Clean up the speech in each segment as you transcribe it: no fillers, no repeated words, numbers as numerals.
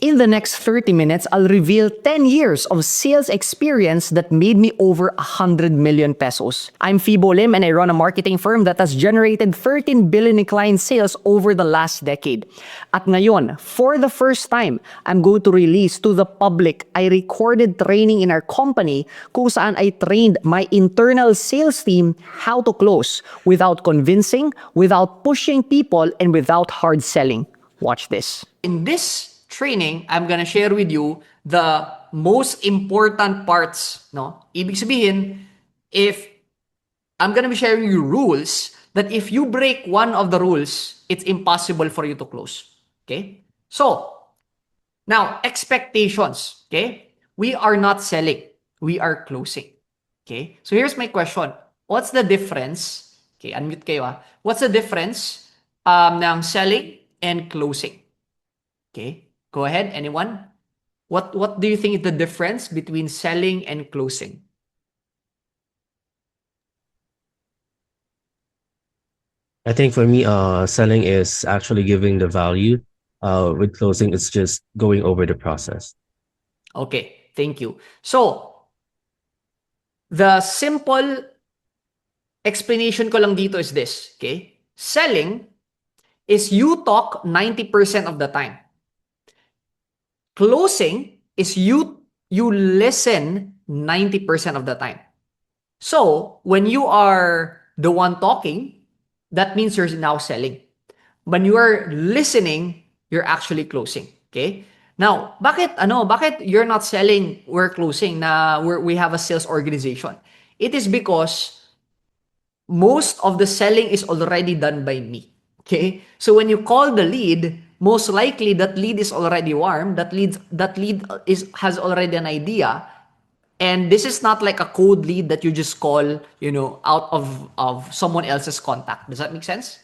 In the next 30 minutes, I'll reveal 10 years of sales experience that made me over 100 million pesos. I'm Fibo Lim and I run a marketing firm that has generated 13 billion in client sales over the last decade. At ngayon, for the first time, I'm going to release to the public I recorded training in our company kung saan I trained my internal sales team how to close without convincing, without pushing people, and without hard selling. Watch this. In this training, I'm gonna share with you the most important parts, no? Ibig sabihin, if I'm gonna be sharing you rules that if you break one of the rules, it's impossible for you to close. Okay? So, now, expectations. Okay? We are not selling. We are closing. Okay? So, here's my question. What's the difference? Okay, unmute kayo ah. What's the difference ng selling and closing? Okay? Go ahead, anyone? What do you think is the difference between selling and closing? I think for me, selling is actually giving the value. With closing, it's just going over the process. Okay, thank you. So, the simple explanation ko lang dito is this, okay? Selling is you talk 90% of the time. Closing is you listen 90% of the time. So, when you are the one talking, that means you're now selling. When you are listening, you're actually closing. Okay? Now, bakit you're not selling, we're closing, we have a sales organization? It is because most of the selling is already done by me. Okay? So when you call the lead, most likely that lead is already warm. That lead has already an idea. And this is not like a cold lead that you just call, out of someone else's contact. Does that make sense?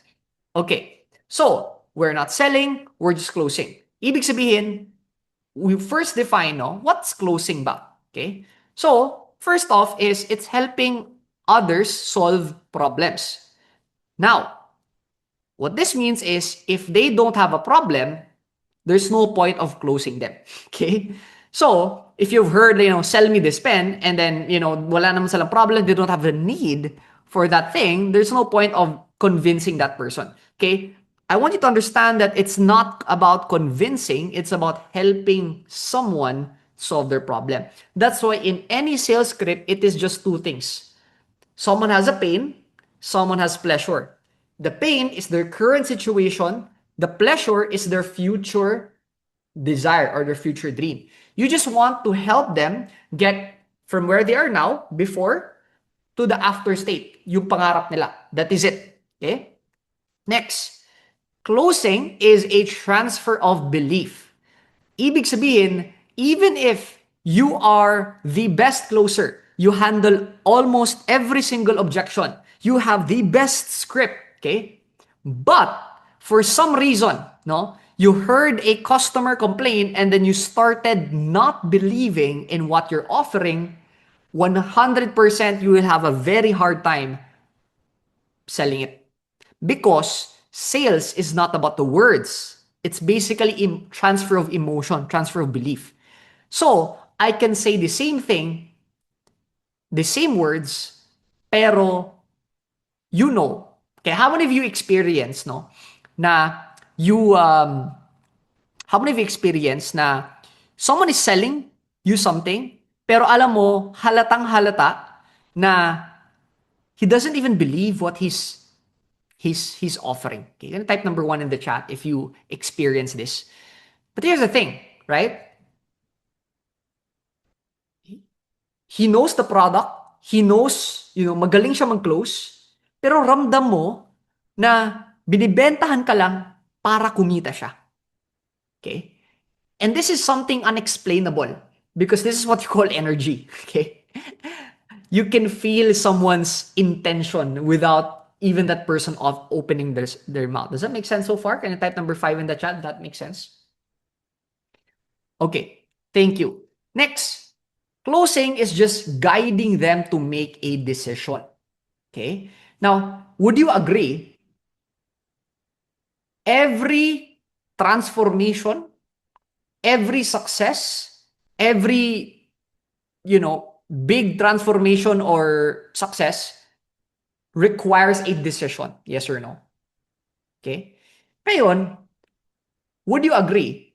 Okay. So, we're not selling, we're just closing. Ibig sabihin, we first define, what's closing ba? Okay? So, first off is it's helping others solve problems. Now, what this means is if they don't have a problem, there's no point of closing them. Okay? So, if you've heard, sell me this pen, and then, wala naman silang problem, they don't have the need for that thing, there's no point of convincing that person. Okay? I want you to understand that it's not about convincing, it's about helping someone solve their problem. That's why in any sales script, it is just two things. Someone has a pain, someone has pleasure. The pain is their current situation, the pleasure is their future desire or their future dream. You just want to help them get from where they are now, before, to the after state, yung pangarap nila. That is it. Okay? Next, closing is a transfer of belief. Ibig sabihin, even if you are the best closer, you handle almost every single objection, you have the best script, okay? But for some reason, you heard a customer complain and then you started not believing in what you're offering, 100% you will have a very hard time selling it. Because sales is not about the words. It's basically transfer of emotion, transfer of belief. So, I can say the same thing, the same words, pero okay, how many of you experience, na you, how many of you experience na someone is selling you something, pero alam mo, halatang halata na he doesn't even believe what he's offering. Okay, you can type number 1 in the chat if you experience this. But here's the thing, right? He knows the product, he knows, magaling siya mag-close, pero ramdam mo na binibentahan ka lang para kumita siya. Okay? And this is something unexplainable because this is what you call energy. Okay? You can feel someone's intention without even that person opening their mouth. Does that make sense so far? Can you type number 5 in the chat? That makes sense? Okay. Thank you. Next. Closing is just guiding them to make a decision. Okay? Now, would you agree? Every transformation every success, every, big transformation or success requires a decision. Yes or no? Okay? Ngayon, would you agree?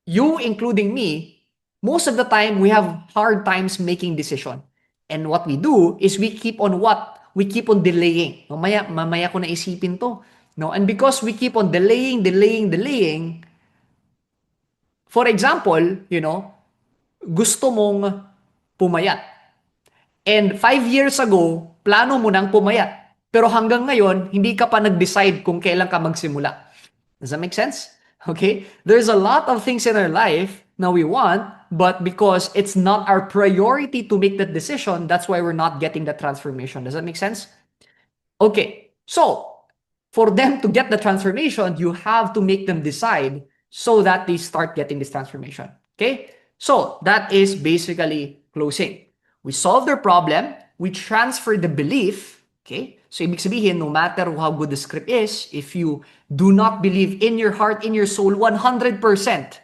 You, including me, most of the time, we have hard times making decision. And what we do is we keep on what? We keep on delaying. Mamaya ko na isipin to. No? And because we keep on delaying, for example, gusto mong pumayat. And 5 years ago, plano mo nang pumayat. Pero hanggang ngayon, hindi ka pa nag-decide kung kailan ka magsimula. Does that make sense? Okay? There's a lot of things in our life na we want, but because it's not our priority to make that decision, that's why we're not getting the transformation. Does that make sense? Okay. So, for them to get the transformation, you have to make them decide so that they start getting this transformation. Okay? So, that is basically closing. We solve their problem, we transfer the belief, okay? So, ibig sabihin, no matter how good the script is, if you do not believe in your heart, in your soul, 100%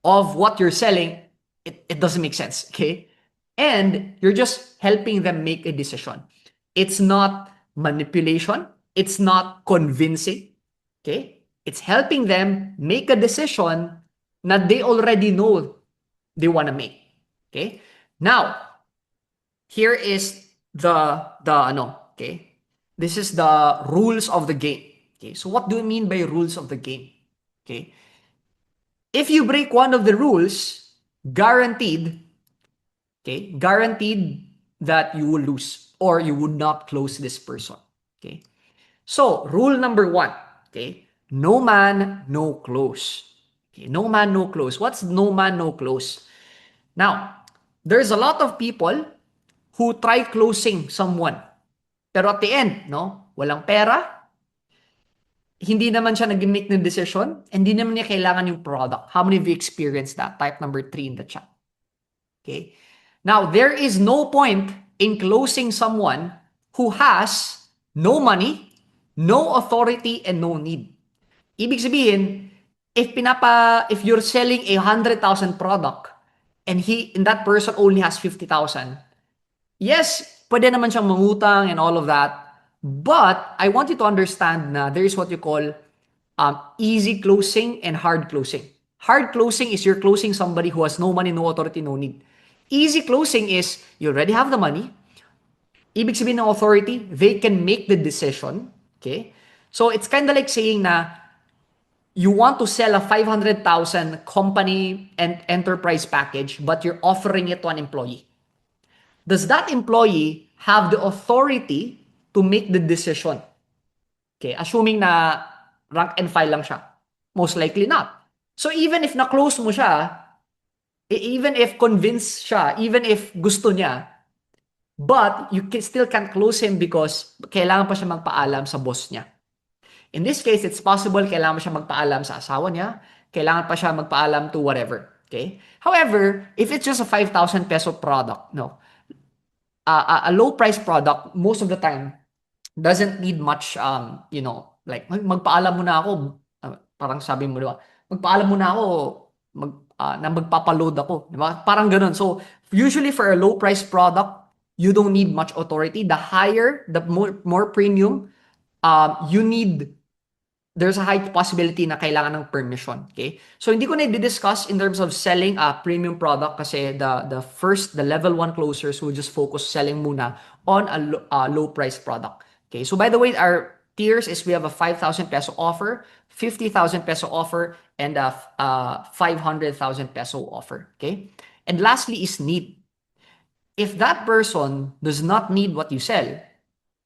of what you're selling, it doesn't make sense, okay? And you're just helping them make a decision. It's not manipulation. It's not convincing, okay? It's helping them make a decision that they already know they want to make, okay? Now, here is okay? This is the rules of the game. Okay, so what do you mean by rules of the game? Okay, if you break one of the rules, guaranteed, guaranteed that you will lose or you would not close this person. Okay, so rule number one. Okay, no man, no close. Okay, no man, no close. What's no man, no close? Now, there's a lot of people who try closing someone. Pero at the end, no, walang pera, hindi naman siya nag-make ng decision, and hindi naman niya kailangan yung product. How many of you experienced that? Type number 3 in the chat. Okay? Now, there is no point in closing someone who has no money, no authority, and no need. Ibig sabihin, if you're selling 100,000 product and that person only has 50,000, yes, pwede naman siyang mangutang and all of that. But I want you to understand na there is what you call easy closing and hard closing. Hard closing is you're closing somebody who has no money, no authority, no need. Easy closing is you already have the money. Ibig sabihin ng authority, they can make the decision. Okay? So it's kind of like saying na you want to sell a 500,000 company and enterprise package, but you're offering it to an employee. Does that employee have the authority to make the decision? Okay, assuming na rank and file lang siya. Most likely not. So even if na-close mo siya, even if convinced siya, even if gusto niya, but still can't close him because kailangan pa siya magpaalam sa boss niya. In this case, it's possible kailangan pa siya magpaalam sa asawa niya, kailangan pa siya magpaalam to whatever. Okay? However, if it's just a 5,000 peso product, no, a low price product most of the time doesn't need much like magpaalam muna ako, parang sabi mo, diba? Magpaalam muna ako na magpapaload ako, diba? Parang ganoon. So usually for a low price product, you don't need much authority. The higher, the more premium, there's a high possibility na kailangan ng permission. Okay? So, hindi ko na i-discuss in terms of selling a premium product kasi the level 1 closers will just focus selling muna on a low price product. Okay? So, by the way, our tiers is we have a 5,000 peso offer, 50,000 peso offer, and a 500,000 peso offer. Okay? And lastly is need. If that person does not need what you sell,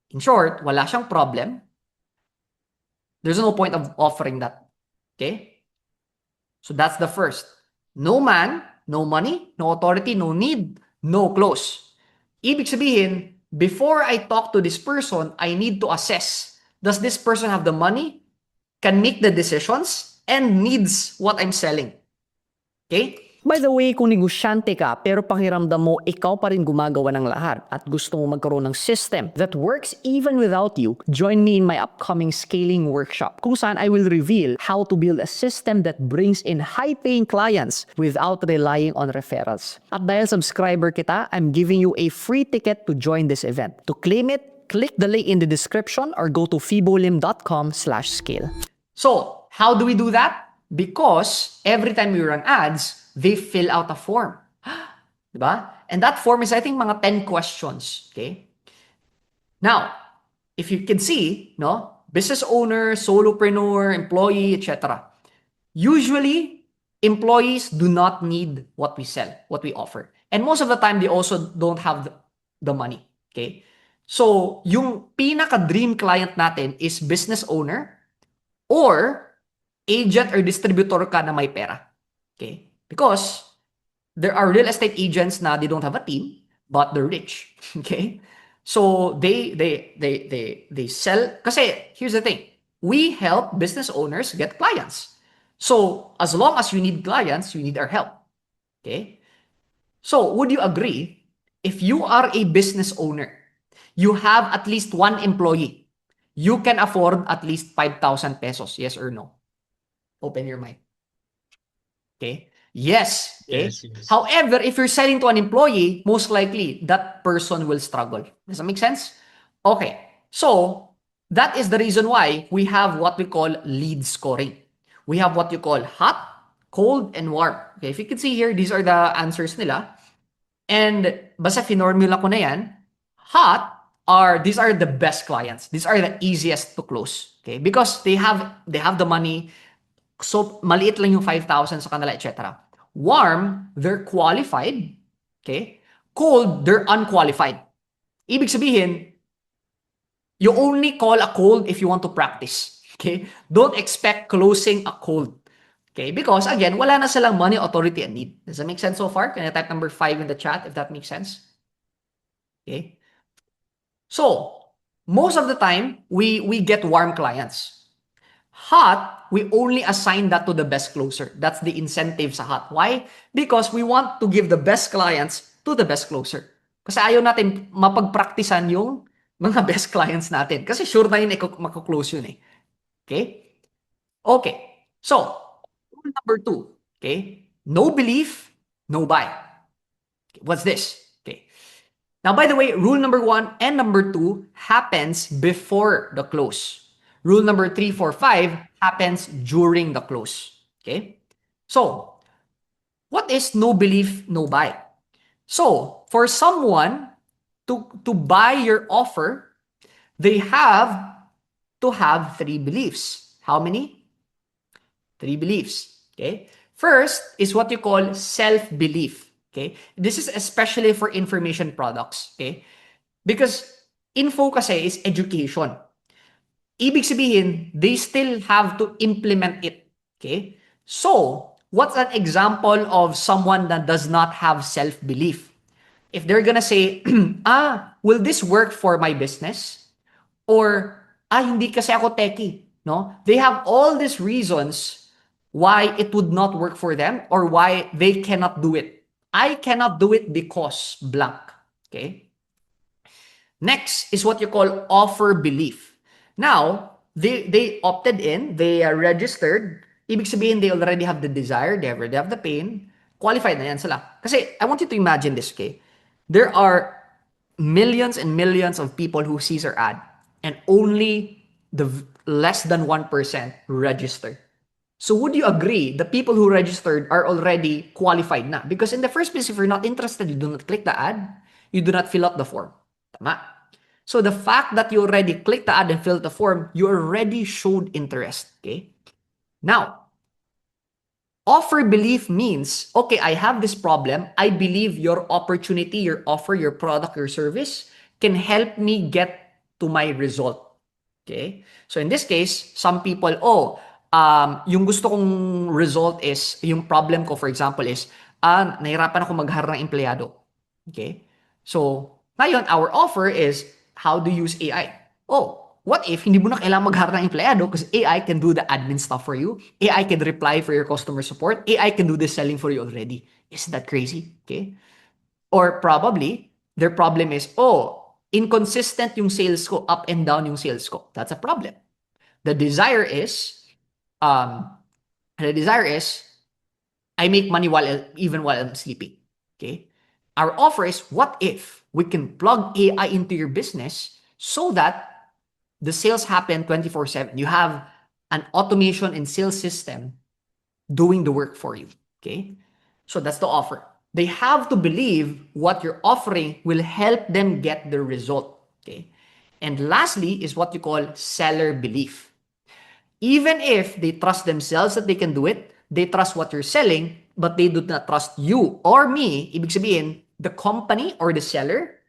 in short, wala siyang problem, there's no point of offering that. Okay? So that's the first. No man, no money, no authority, no need, no close. Ibig sabihin, before I talk to this person, I need to assess, does this person have the money, can make the decisions, and needs what I'm selling? Okay? By the way, kung negosyante ka pero pakiramdam mo ikaw pa rin gumagawa ng lahat at gusto mo magkaroon ng system that works even without you, join me in my upcoming scaling workshop kung saan I will reveal how to build a system that brings in high-paying clients without relying on referrals. At dahil subscriber kita, I'm giving you a free ticket to join this event. To claim it, click the link in the description or go to fibolim.com/scale. So, how do we do that? Because every time we run ads, they fill out a form. Diba? And that form is, I think, mga 10 questions. Okay? Now, if you can see, no, business owner, solopreneur, employee, etc. Usually, employees do not need what we sell, what we offer. And most of the time, they also don't have the money. Okay? So, yung pinaka-dream client natin is business owner or agent or distributor ka na may pera. Okay? Because there are real estate agents na they don't have a team, but they're rich. Okay? So they sell. Kasi here's the thing. We help business owners get clients. So as long as you need clients, you need our help. Okay? So would you agree if you are a business owner, you have at least one employee, you can afford at least 5,000 pesos, yes or no? Open your mind. Okay? Yes. Okay? Yes, yes. However, if you're selling to an employee, most likely that person will struggle. Does that make sense? Okay. So, that is the reason why we have what we call lead scoring. We have what you call hot, cold, and warm. Okay, if you can see here, these are the answers nila. And basta finormula ko na yan, hot these are the best clients. These are the easiest to close. Okay? Because they have the money. So, maliit lang yung 5,000 sa kanila, etc. Warm, they're qualified. Okay? Cold, they're unqualified. Ibig sabihin, you only call a cold if you want to practice. Okay? Don't expect closing a cold. Okay? Because, again, wala na silang money, authority, and need. Does that make sense so far? Can I type number 5 in the chat if that makes sense? Okay? So, most of the time, we get warm clients. Hot, we only assign that to the best closer. That's the incentive sa hot. Why? Because we want to give the best clients to the best closer. Kasi ayaw natin mapagpraktisan yung mga best clients natin. Kasi sure na yun, makaklose yun eh. Okay? Okay. So, rule number 2. Okay? No belief, no buy. Okay, what's this? Okay. Now, by the way, rule number 1 and number 2 happens before the close. Rule number 3, 4, 5 happens during the close. Okay? So, what is no belief, no buy? So, for someone to buy your offer, they have to have 3 beliefs. How many? 3 beliefs. Okay? First is what you call self-belief. Okay? This is especially for information products. Okay? Because info kasi is education. Ibig sabihin, they still have to implement it. Okay? So, what's an example of someone that does not have self-belief? If they're gonna say, will this work for my business? Or, hindi kasi ako techie. No? They have all these reasons why it would not work for them or why they cannot do it. I cannot do it because blank. Okay? Next is what you call offer belief. Now, they opted in, they are registered. Ibig sabihin, they already have the desire, they already have the pain. Qualified na yan sila. Kasi I want you to imagine this, okay? There are millions and millions of people who sees our ad and only the less than 1% register. So would you agree the people who registered are already qualified na? Because in the first place, if you're not interested, you do not click the ad, you do not fill out the form. Tama? So the fact that you already clicked the ad and filled the form, you already showed interest. Okay? Now, offer belief means, okay, I have this problem. I believe your opportunity, your offer, your product, your service can help me get to my result. Okay? So in this case, some people, yung gusto kong result is, yung problem ko, for example, is, nahirapan ako mag-hire ng empleyado. Okay? So, ngayon, our offer is how to use AI. What if hindi mo na kailangan mag-hire ng empleyado because AI can do the admin stuff for you. AI can reply for your customer support. AI can do the selling for you already. Isn't that crazy? Okay? Or probably, their problem is, oh, inconsistent yung sales ko, up and down yung sales ko. That's a problem. The desire is, um, the desire is, I make money even while I'm sleeping. Okay? Our offer is, what if we can plug AI into your business so that the sales happen 24/7. You have an automation and sales system doing the work for you. Okay? So that's the offer. They have to believe what you're offering will help them get the result. Okay? And lastly is what you call seller belief. Even if they trust themselves that they can do it, they trust what you're selling, but they do not trust you or me, ibig sabihin, the company or the seller,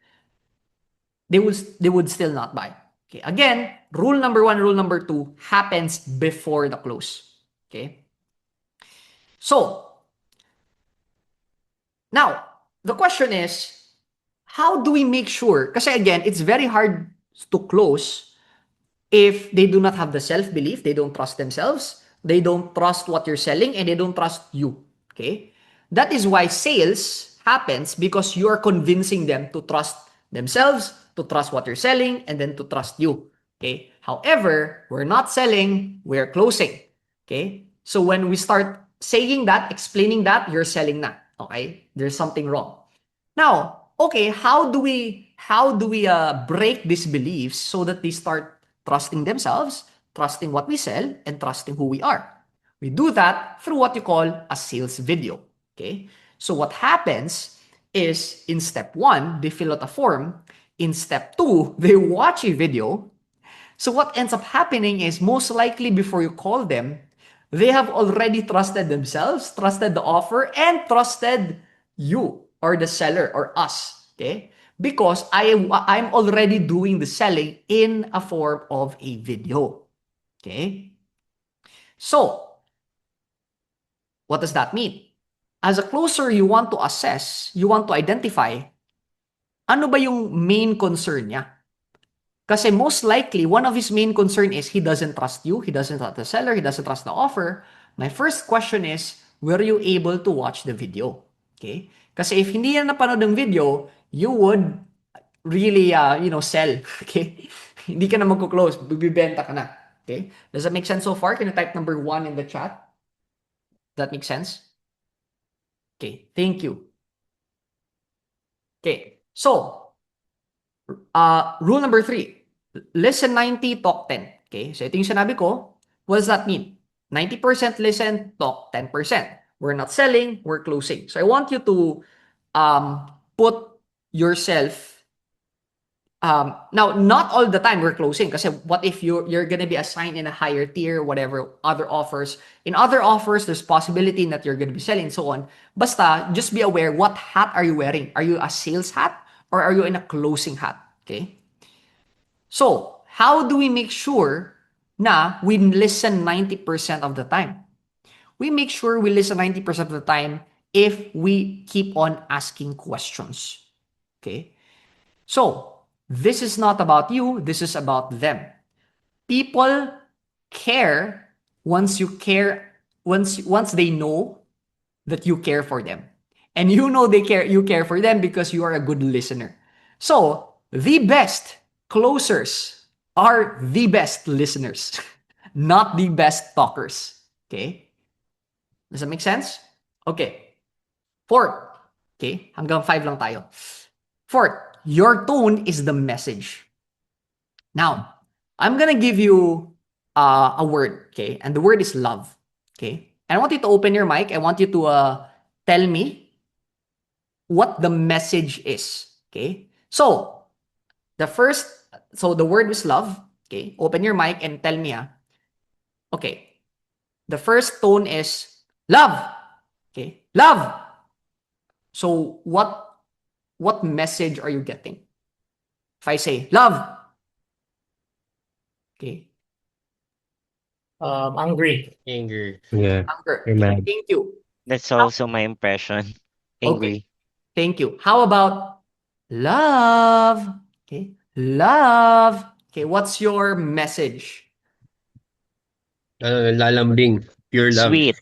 they would still not buy. Okay. Again, rule number 1, rule number 2 happens before the close. Okay. So, now, the question is, how do we make sure? Kasi again, it's very hard to close if they do not have the self-belief, they don't trust themselves, they don't trust what you're selling, and they don't trust you. Okay? That is why sales happens because you are convincing them to trust themselves, to trust what you're selling, and then to trust you. Okay? However, we're not selling, we're closing. Okay? So when we start saying that, explaining that, you're selling na. Okay? There's something wrong. Now, okay, how do we break these beliefs so that they start trusting themselves, trusting what we sell, and trusting who we are? We do that through what you call a sales video. Okay? So what happens is in step 1, they fill out a form. In step 2, they watch a video. So what ends up happening is most likely before you call them, they have already trusted themselves, trusted the offer, and trusted you or the seller or us. Okay? Because I'm already doing the selling in a form of a video. Okay? So, what does that mean? As a closer, you want to assess, you want to identify, ano ba yung main concern niya? Kasi most likely, one of his main concern is he doesn't trust you, he doesn't trust the seller, he doesn't trust the offer. My first question is, were you able to watch the video? Okay? Kasi if hindi yan napanood ng video, you would really, sell. Okay? Hindi ka na magko-close, bibibenta ka na. Okay? Does that make sense so far? Can you type number 1 in the chat? That makes sense? Okay, thank you. Okay, so, rule number 3, listen 90, talk 10. Okay, so ito yung sinabi ko. What does that mean? 90% listen, talk 10%. We're not selling, we're closing. So I want you to put yourself, now, not all the time we're closing kasi what if you're gonna be assigned in a higher tier, whatever, other offers. In other offers, there's possibility that you're gonna be selling and so on. Basta, just be aware, what hat are you wearing? Are you a sales hat or are you in a closing hat? Okay? So, how do we make sure na we listen 90% of the time? We make sure we listen 90% of the time if we keep on asking questions. Okay? So, this is not about you, this is about them. People care once they know that you care for them. And you know you care for them because you are a good listener. So, the best closers are the best listeners, not the best talkers. Okay? Does that make sense? Okay. Fourth. Okay? Hanggang 5 lang tayo. Fourth, your tone is the message. Now, I'm gonna give you a word, okay? And the word is love, okay? And I want you to open your mic. I want you to tell me what the message is, okay? So, the word is love, okay? Open your mic and tell me, okay. The first tone is love, okay? Love. So, what message are you getting? If I say love, okay? Angry. Anger. Yeah, Anger. you're Okay, mad. thank you. That's How, also my impression. okay, Angry. thank you. How about love? Okay, love. Okay, what's your message? Lalambing. Pure love. Sweet.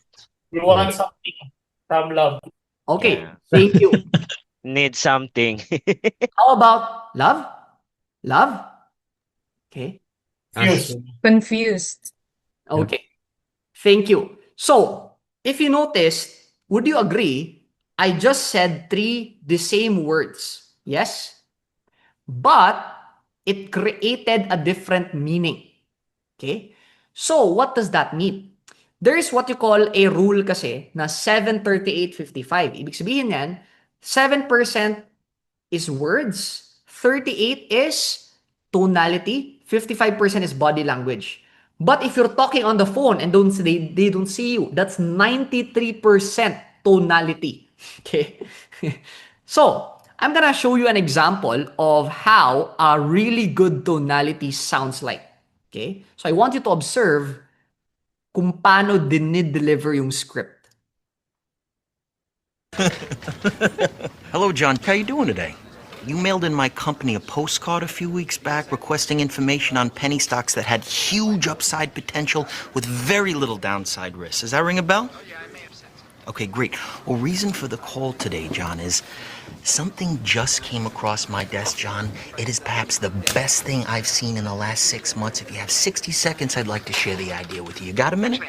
We Yeah. want something from love. Okay, Yeah. thank you. Need something. How about love? Love? Okay. Fuse. Asking. Confused. Yep. Okay. Thank you. So, if you noticed, would you agree? I just said three the same words. Yes? But it created a different meaning. Okay? So, what does that mean? There is what you call a rule kasi na 7-38-55. Ibig sabihin yan, 7% is words, 38 is tonality, 55% is body language. But if you're talking on the phone and they don't see you, that's 93% tonality. Okay? So, I'm gonna show you an example of how a really good tonality sounds like. Okay? So, I want you to observe kung paano dinideliver yung script. Hello, John. How you doing today? You mailed in my company a postcard a few weeks back requesting information on penny stocks that had huge upside potential with very little downside risk. Does that ring a bell? Okay, great. Well, reason for the call today, John, is something just came across my desk, John. It is perhaps the best thing I've seen in the last 6 months. If you have 60 seconds, I'd like to share the idea with you. You got a minute?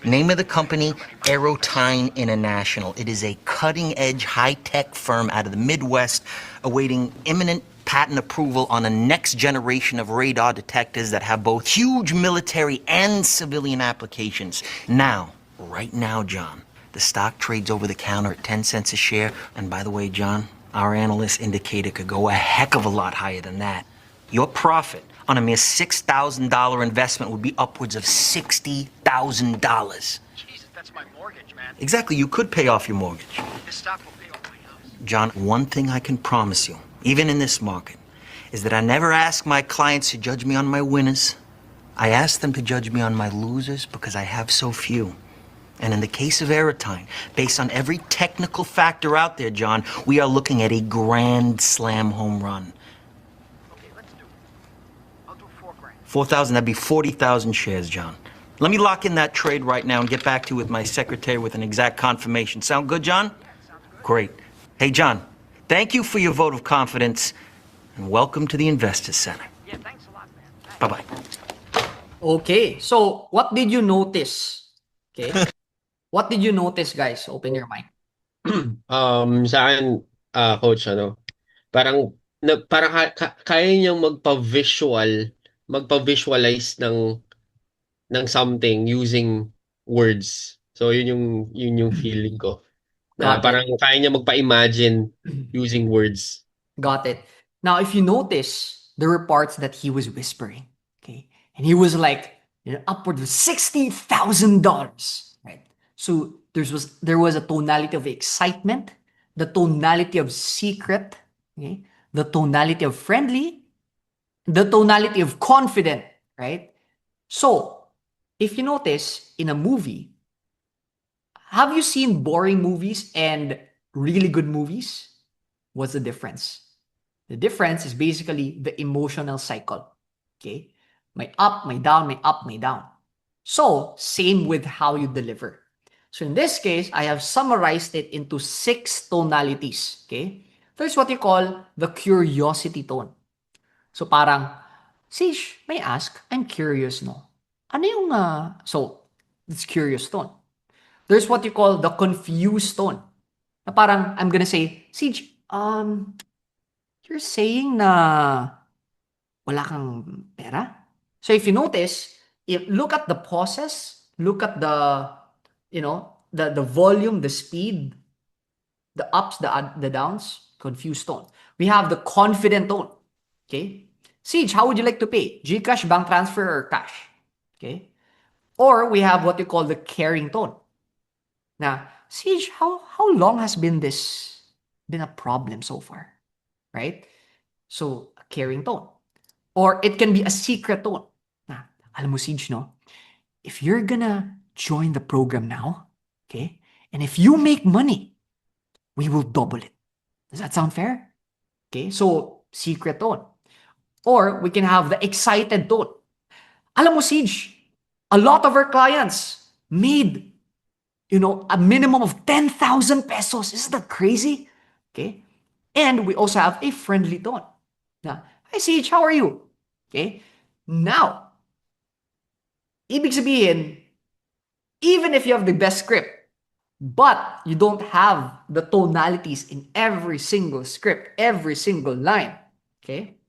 Name of the company, Aerotine International. It is a cutting-edge, high-tech firm out of the Midwest awaiting imminent patent approval on a next generation of radar detectors that have both huge military and civilian applications. Now, right now, John, the stock trades over the counter at 10 cents a share. And by the way, John, our analysts indicate it could go a heck of a lot higher than that. Your profit on a mere $6,000 investment would be upwards of $60,000. Jesus, that's my mortgage, man. Exactly, you could pay off your mortgage. This stock will pay off my house. John, one thing I can promise you, even in this market, is that I never ask my clients to judge me on my winners. I ask them to judge me on my losers because I have so few. And in the case of Aerotine, based on every technical factor out there, John, we are looking at a grand slam home run. Okay, let's do it. I'll do 4 grand. 4,000, that'd be 40,000 shares, John. Let me lock in that trade right now and get back to you with my secretary with an exact confirmation. Sound good, John? Sounds good. Great. Hey, John, thank you for your vote of confidence and welcome to the Investors Center. Yeah, thanks a lot, man. Thanks. Bye-bye. Okay, so what did you notice? Okay? What did you notice, guys? Open your mic. Sa akin, coach, parang parang kaya niyang magpa-visualize ng something using words. So yun yung feeling ko. Na Got it. parang kaya niya magpa-imagine using words. Got it. Now, if you notice, there were parts that he was whispering. Okay. And he was like, upward of $60,000. Right. So there was a tonality of excitement, the tonality of secret, okay, the tonality of friendly, the tonality of confident, right? So, if you notice in a movie, have you seen boring movies and really good movies? What's the difference? The difference is basically the emotional cycle. Okay? May up, may down, may up, may down. So, same with how you deliver. So, in this case, I have summarized it into 6 tonalities. Okay? There's what you call the curiosity tone. So, parang, Sish, may I ask? I'm curious, no? Ano yung, so, it's curious tone. There's what you call the confused tone. Na parang, I'm gonna say, Siege, you're saying na wala kang pera? So if you notice, look at the pauses, look at the, the volume, the speed, the ups, the downs, confused tone. We have the confident tone. Okay? Siege, how would you like to pay? GCash, bank transfer, or cash? Okay? Or we have what you call the caring tone. Now, Siege, how long has been a problem so far? Right? So, a caring tone. Or it can be a secret tone. Na, alam mo, Siege, no? If you're gonna join the program now, okay, and if you make money, we will double it. Does that sound fair? Okay, so secret tone. Or we can have the excited tone. Alam mo, Siege, a lot of our clients made, a minimum of 10,000 pesos. Isn't that crazy? Okay. And we also have a friendly tone. Now, hi Siege, how are you? Okay. Now, ibig sabihin, even if you have the best script, but you don't have the tonalities in every single script, every single line, okay?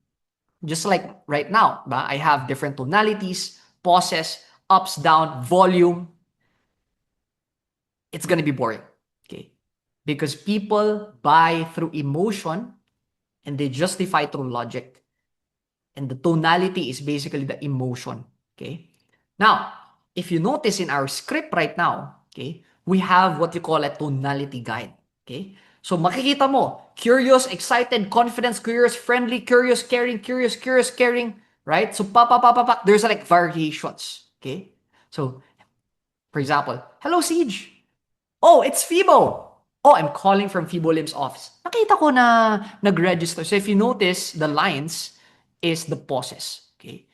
Just like right now, I have different tonalities, pauses, ups, down, volume. It's gonna be boring, okay? Because people buy through emotion and they justify through logic. And the tonality is basically the emotion, okay? Now, if you notice in our script right now, okay, we have what you call a tonality guide, okay? So makikita mo, curious, excited, confidence, curious, friendly, curious, caring, right? So there's like variations, okay? So, for example, hello Siege. Oh, it's Fibo. Oh, I'm calling from Fibo Lim's office. Nakita ko na nag-register. So if you notice, the lines is the pauses, okay?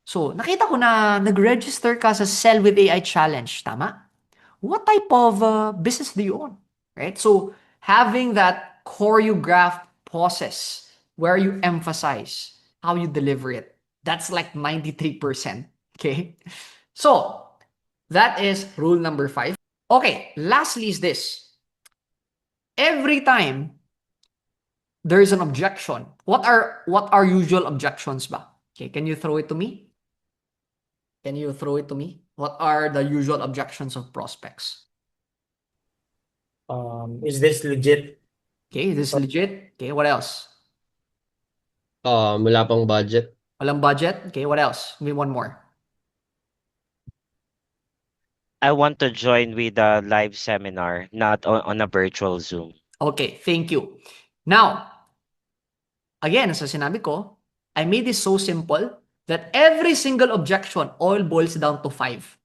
So, nakita ko na nag-register ka sa Sell with AI Challenge, tama? What type of business do you own? Right? So, having that choreographed process where you emphasize how you deliver it, that's like 93%. Okay? So, that is rule number 5. Okay, lastly is this. Every time there is an objection, what are usual objections ba? Okay, can you throw it to me? Can you throw it to me? What are the usual objections of prospects? Is this legit? Okay, this is legit. Okay, what else? Wala pang budget. Walang budget. Okay, what else? Give me one more. I want to join with a live seminar, not on a virtual Zoom. Okay, thank you. Now, again, as sinabi ko, I made this so simple that every single objection all boils down to 5.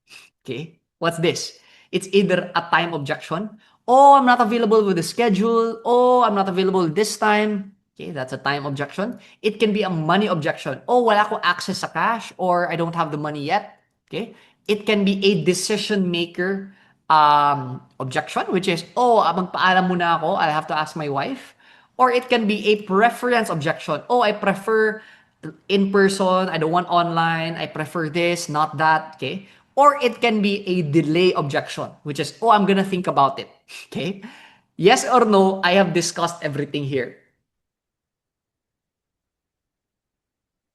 Okay, what's this? It's either a time objection. Oh, I'm not available with the schedule. Oh, I'm not available this time. Okay, that's a time objection. It can be a money objection. Oh, wala ko access sa cash or I don't have the money yet. Okay, it can be a decision maker objection, which is, oh, magpaalam muna ako. I'll have to ask my wife. Or it can be a preference objection. Oh, I prefer in person. I don't want online. I prefer this, not that. Okay. Or it can be a delay objection, which is, oh, I'm gonna think about it. Okay. Yes or no, I have discussed everything here.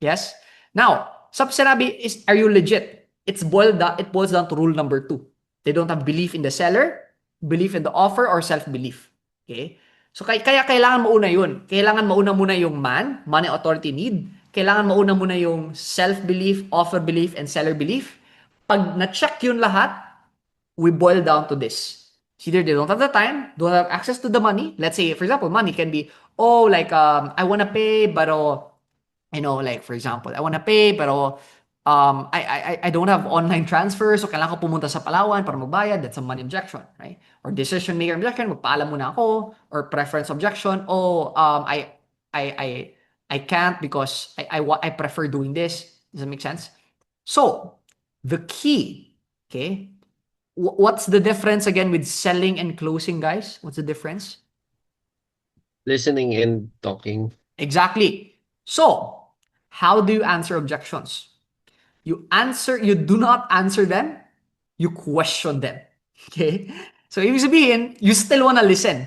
Yes? Now, sinabi is, are you legit? It boils down to rule number 2. They don't have belief in the seller, belief in the offer, or self-belief. Okay? So, kaya kailangan mauna yun. Kailangan mauna muna yung money, authority, need. Kailangan mauna muna yung self-belief, offer belief, and seller belief. Pag na-check yun lahat, we boil down to this. Either they don't have the time, don't have access to the money. Let's say, for example, money can be, oh, like, I want to pay, but, like, for example, I want to pay, pero I don't have online transfer, so kailangan ko pumunta sa Palawan para magbayad. That's a money objection, right? Or decision maker objection, magpaalam muna ako. Or preference objection, oh, I can't because I prefer doing this. Does that make sense? So, the key, okay, what's the difference again with selling and closing, guys? What's the difference? Listening and talking. Exactly. So, how do you answer objections? You do not answer them, you question them. Okay? So, ibig sabihin, you still wanna listen.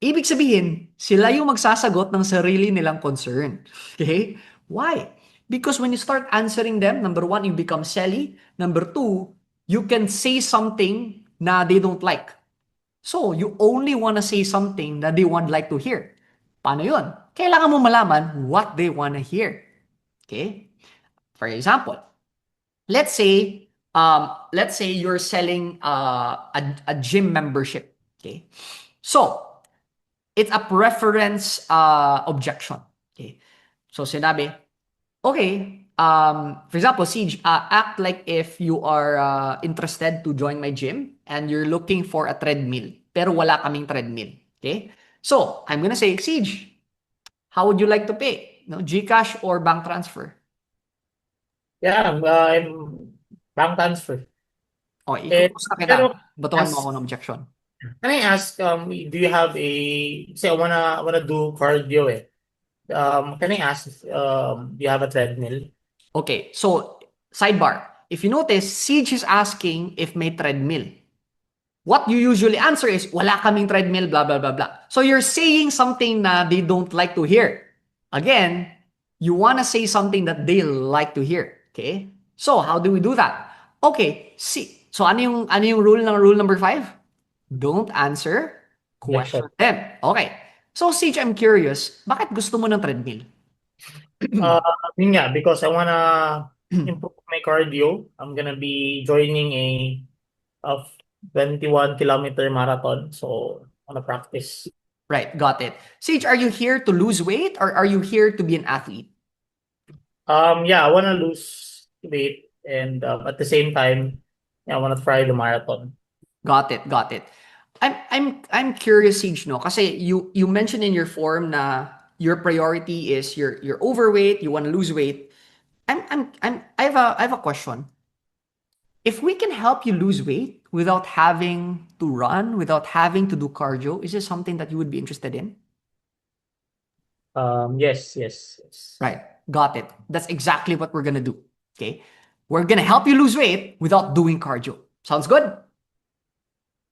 Ibig sabihin, sila yung magsasagot ng sarili nilang concern. Okay? Why? Because when you start answering them, number 1, you become selly. Number 2, you can say something na they don't like. So, you only wanna say something that they would like to hear. Paano yun? Kailangan mo malaman what they wanna hear. Okay? For example, let's say you're selling a gym membership. Okay? So, it's a preference objection. Okay? So, sinabi, okay, for example, Siege, act like if you are interested to join my gym and you're looking for a treadmill, pero wala kaming treadmill. Okay? So, I'm gonna say, Siege, how would you like to pay? no? GCash or bank transfer? Yeah, I'm bank transfer. O, Eh, ikukusta kita. pero Batawan mo as ako ng objection. can I ask, do you have a say I wanna do cardio eh. Can I ask, do you have a treadmill? Okay, so sidebar. If you notice, Siege is asking if may treadmill. What you usually answer is, wala kaming treadmill, blah, blah, blah, blah. So you're saying something na they don't like to hear. Again, you want to say something that they like to hear. Okay? So, how do we do that? Okay, see. So, ano yung rule number 5? Don't answer, question Objection. them. Okay. So, Siege, I'm curious, bakit gusto mo ng treadmill? Yun nga, because I wanna improve my cardio. I'm gonna be joining a 21-kilometer marathon, so I wanna practice. Right, got it. Siege, are you here to lose weight or are you here to be an athlete? Yeah, I wanna lose weight and at the same time, yeah, I wanna try the marathon. Got it, got it. I'm curious, Siege, no? Kasi you mentioned in your form na your priority is you're overweight, you want to lose weight. I have a question. If we can help you lose weight without having to run, without having to do cardio, is this something that you would be interested in? Yes, yes, yes. Right. Got it. That's exactly what we're gonna do. Okay. We're gonna help you lose weight without doing cardio. Sounds good?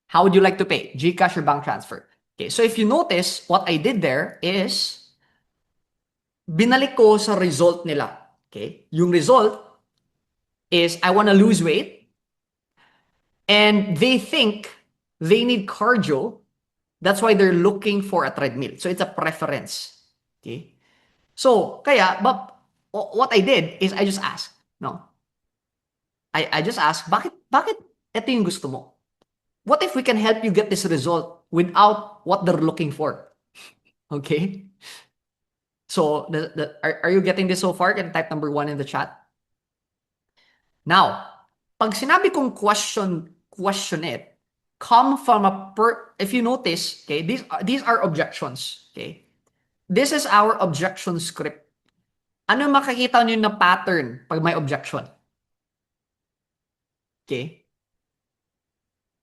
How would you like to pay? GCash or bank transfer? Okay. So if you notice, what I did there is binalik ko sa result nila. Okay. Yung result is I want to lose weight and they think they need cardio. That's why they're looking for a treadmill. So it's a preference. Okay. So, kaya, but what I did is I just asked, no? I just asked, bakit ito yung gusto mo? What if we can help you get this result without what they're looking for? Okay? So, are you getting this so far? Can type number 1 in the chat. Now, pag sinabi kong question it, come from if you notice, okay, these are objections, okay? This is our objection script. Ano makikita niyo na pattern pag may objection? Okay?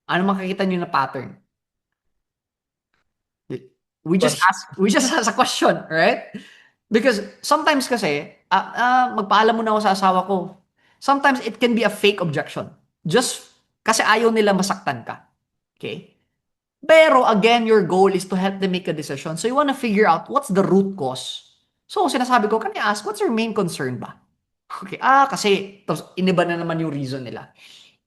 Ano makikita niyo na pattern? We just ask a question, right? Because sometimes kasi, magpaalam muna ako sa asawa ko. Sometimes it can be a fake objection. Just kasi ayaw nila masaktan ka. Okay? Pero again, your goal is to help them make a decision. So you want to figure out what's the root cause. So sinasabi ko, can I ask, what's your main concern ba? Okay, kasi, tapos iniba na naman yung reason nila.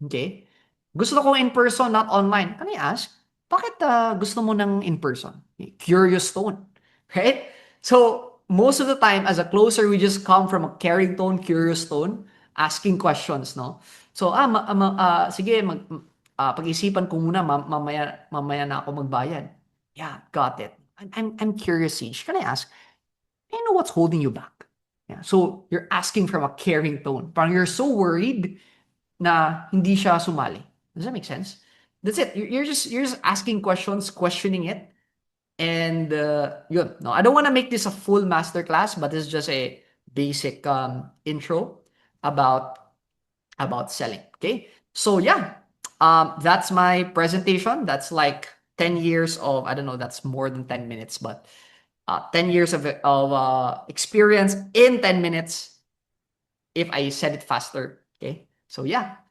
Okay? Gusto ko in person, not online. Can I ask, bakit gusto mo ng in person? Curious tone. Right? So, most of the time, as a closer, we just come from a caring tone, curious tone, asking questions, no? So, sige, pag-isipan ko muna, mamaya na ako magbayad. Yeah, got it. I'm curious, Siege. Can I ask, I know what's holding you back. Yeah, so, you're asking from a caring tone. Parang you're so worried na hindi siya sumali. Does that make sense? That's it. You're just asking questions, questioning it, and yun. No, I don't want to make this a full masterclass, but this is just a basic intro about selling. Okay, so yeah, that's my presentation. That's like 10 years of, I don't know, that's more than 10 minutes, but 10 years of experience in 10 minutes if I said it faster. Okay, so yeah.